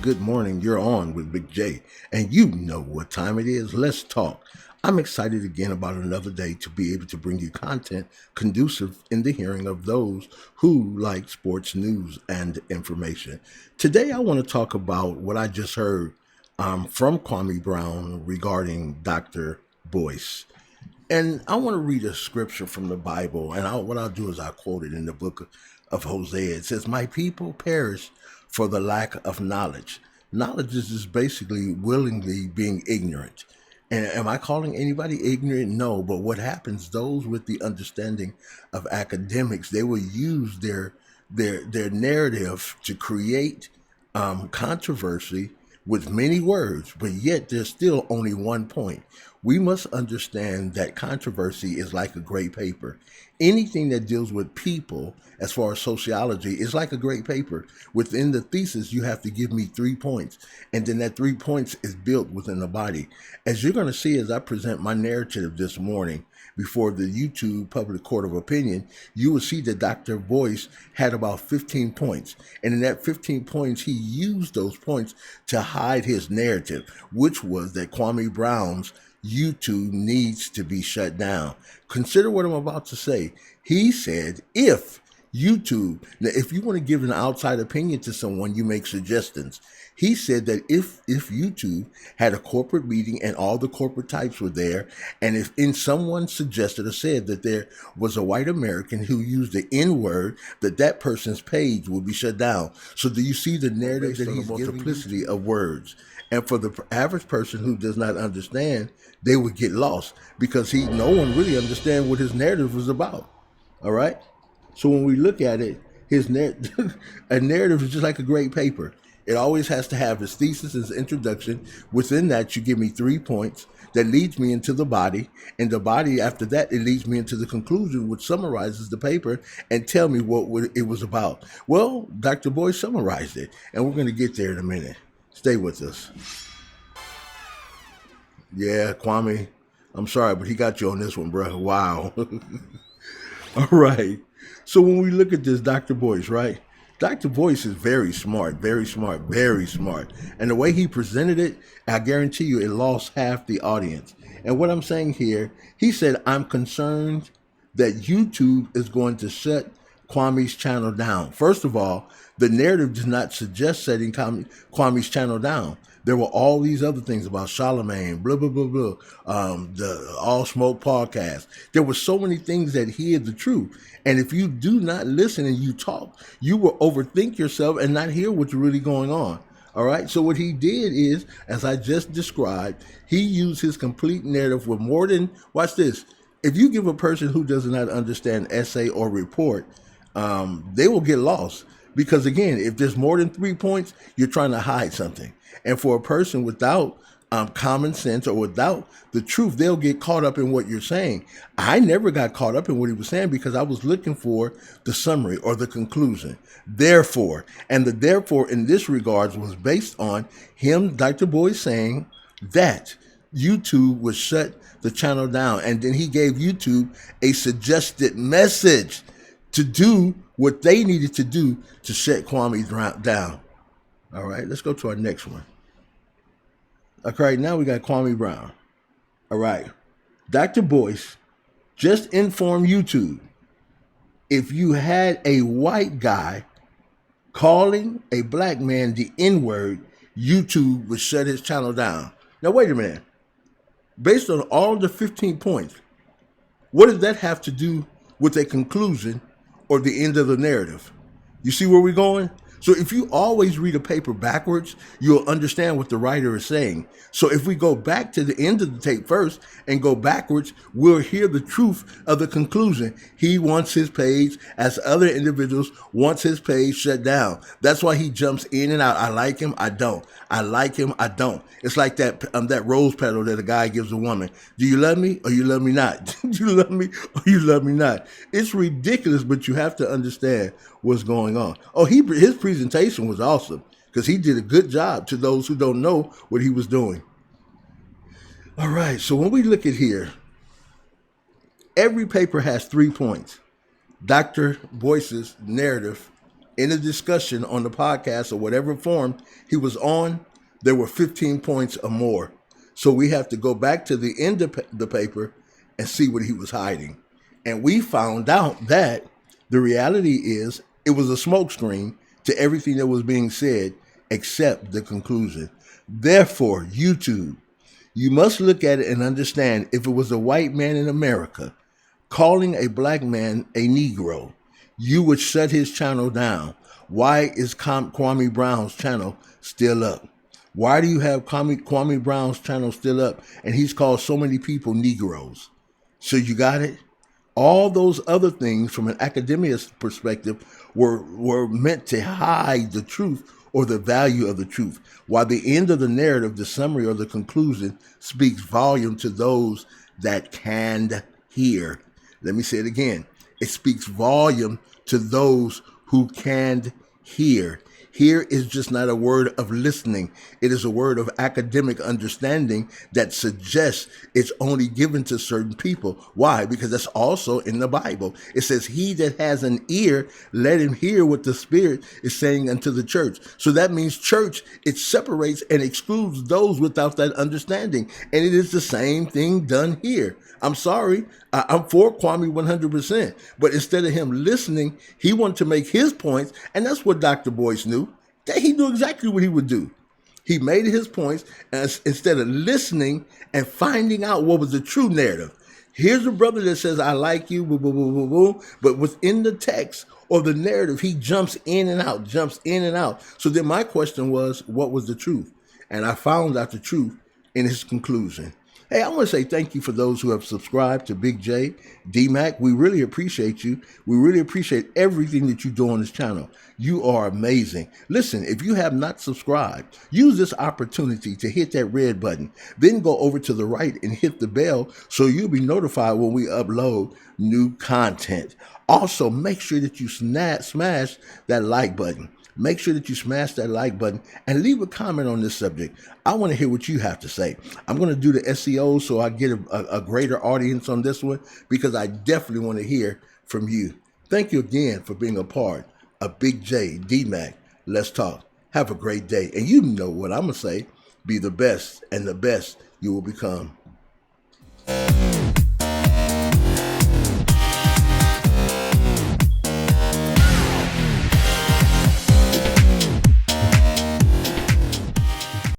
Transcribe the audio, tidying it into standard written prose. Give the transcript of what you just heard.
good morning. You're on with Big J, and you know what time it is. Let's talk. I'm excited again about another day to be able to bring you content conducive in the hearing of those who like sports news and information. Today, I want to talk about what I just heard from Kwame Brown regarding Dr. Boyce. And I want to read a scripture from the Bible, and what I'll do is I'll quote it in the book of Hosea. It says, "My people perish for the lack of knowledge." Knowledge is just basically willingly being ignorant. And am I calling anybody ignorant? No. But what happens? Those with the understanding of academics, they will use their narrative to create controversy with many words, but yet there's still only one point. We must understand that controversy is like a great paper. Anything that deals with people, as far as sociology, is like a great paper. Within the thesis, you have to give me 3 points, and then that 3 points is built within the body. As you're going to see as I present my narrative this morning before the YouTube Public Court of Opinion, you will see that Dr. Boyce had about 15 points. And in that 15 points, he used those points to hide his narrative, which was that Kwame Brown's YouTube needs to be shut down. Consider what I'm about to say. He said, if YouTube, now if you want to give an outside opinion to someone, you make suggestions. He said that if YouTube had a corporate meeting and all the corporate types were there, and if someone suggested or said that there was a white American who used the N word, that person's page would be shut down. So do you see the narrative that he's giving? Multiplicity of words. And for the average person who does not understand, they would get lost because no one really understands what his narrative was about. All right. So when we look at it, a narrative is just like a great paper. It always has to have its thesis, its introduction. Within that, you give me 3 points that leads me into the body. And the body, after that, it leads me into the conclusion, which summarizes the paper and tell me what it was about. Well, Dr. Boyce summarized it, and we're going to get there in a minute. Stay with us. Yeah, Kwame, I'm sorry, but he got you on this one, bro. Wow. All right. So when we look at this, Dr. Boyce, right? Dr. Boyce is very smart, very smart, very smart. And the way he presented it, I guarantee you it lost half the audience. And what I'm saying here, he said, I'm concerned that YouTube is going to shut Kwame's channel down. First of all, the narrative does not suggest setting Kwame's channel down. There were all these other things about Charlemagne, blah, blah, blah, blah, the All Smoke podcast. There were so many things that hid the truth. And if you do not listen and you talk, you will overthink yourself and not hear what's really going on. All right. So what he did is, as I just described, he used his complete narrative with more than, watch this. If you give a person who does not understand essay or report, they will get lost. Because again, if there's more than 3 points, you're trying to hide something. And for a person without common sense or without the truth, they'll get caught up in what you're saying. I never got caught up in what he was saying because I was looking for the summary or the conclusion. Therefore, and the therefore in this regards was based on him, Dr. Boyce, saying that YouTube would shut the channel down. And then he gave YouTube a suggested message to do what they needed to do to shut Kwame down. All right, let's go to our next one. Okay, now we got Kwame Brown. All right, Dr. Boyce just informed YouTube, if you had a white guy calling a black man the N-word, YouTube would shut his channel down. Now, wait a minute. Based on all the 15 points, what does that have to do with a conclusion or the end of the narrative? You see where we're going? So if you always read a paper backwards, you'll understand what the writer is saying. So if we go back to the end of the tape first and go backwards, we'll hear the truth of the conclusion. He wants his page, as other individuals wants his page shut down. That's why he jumps in and out. I like him, I don't. I like him, I don't. It's like that rose petal that a guy gives a woman. Do you love me or you love me not? Do you love me or you love me not? It's ridiculous, but you have to understand what's going on. Oh, his presentation was awesome because he did a good job to those who don't know what he was doing. All right, so when we look at here, every paper has 3 points. Dr. Boyce's narrative in a discussion on the podcast or whatever forum he was on, there were 15 points or more. So we have to go back to the end of the paper and see what he was hiding. And we found out that the reality is it was a smokescreen to everything that was being said except the conclusion. Therefore, YouTube, you must look at it and understand, if it was a white man in America calling a black man a Negro, you would shut his channel down. Why is Kwame Brown's channel still up? Why do you have Kwame Brown's channel still up and he's called so many people Negroes? So you got it? All those other things from an academia perspective were meant to hide the truth or the value of the truth, while the end of the narrative, the summary or the conclusion, speaks volume to those that can hear. Let me say it again. It speaks volume to those who can hear. Hear is just not a word of listening. It is a word of academic understanding that suggests it's only given to certain people. Why? Because that's also in the Bible. It says, he that has an ear, let him hear what the Spirit is saying unto the church. So that means church, it separates and excludes those without that understanding. And it is the same thing done here. I'm sorry. I'm for Kwame 100%. But instead of him listening, he wanted to make his points. And that's what Dr. Boyce knew. That he knew exactly what he would do. He made his points instead of listening and finding out what was the true narrative. Here's a brother that says, I like you, boo, boo, boo, boo, boo. But within the text or the narrative, he jumps in and out. So then my question was, what was the truth? And I found out the truth in his conclusion. Hey, I want to say thank you for those who have subscribed to Big J, D-Mac. We really appreciate you. We really appreciate everything that you do on this channel. You are amazing. Listen, if you have not subscribed, use this opportunity to hit that red button. Then go over to the right and hit the bell so you'll be notified when we upload new content. Also, make sure that you smash that like button. Make sure that you smash that like button and leave a comment on this subject. I want to hear what you have to say. I'm going to do the SEO so I get a greater audience on this one, because I definitely want to hear from you. Thank you again for being a part of Big J, D-Mac. Let's talk. Have a great day. And you know what I'm going to say. Be the best, and the best you will become.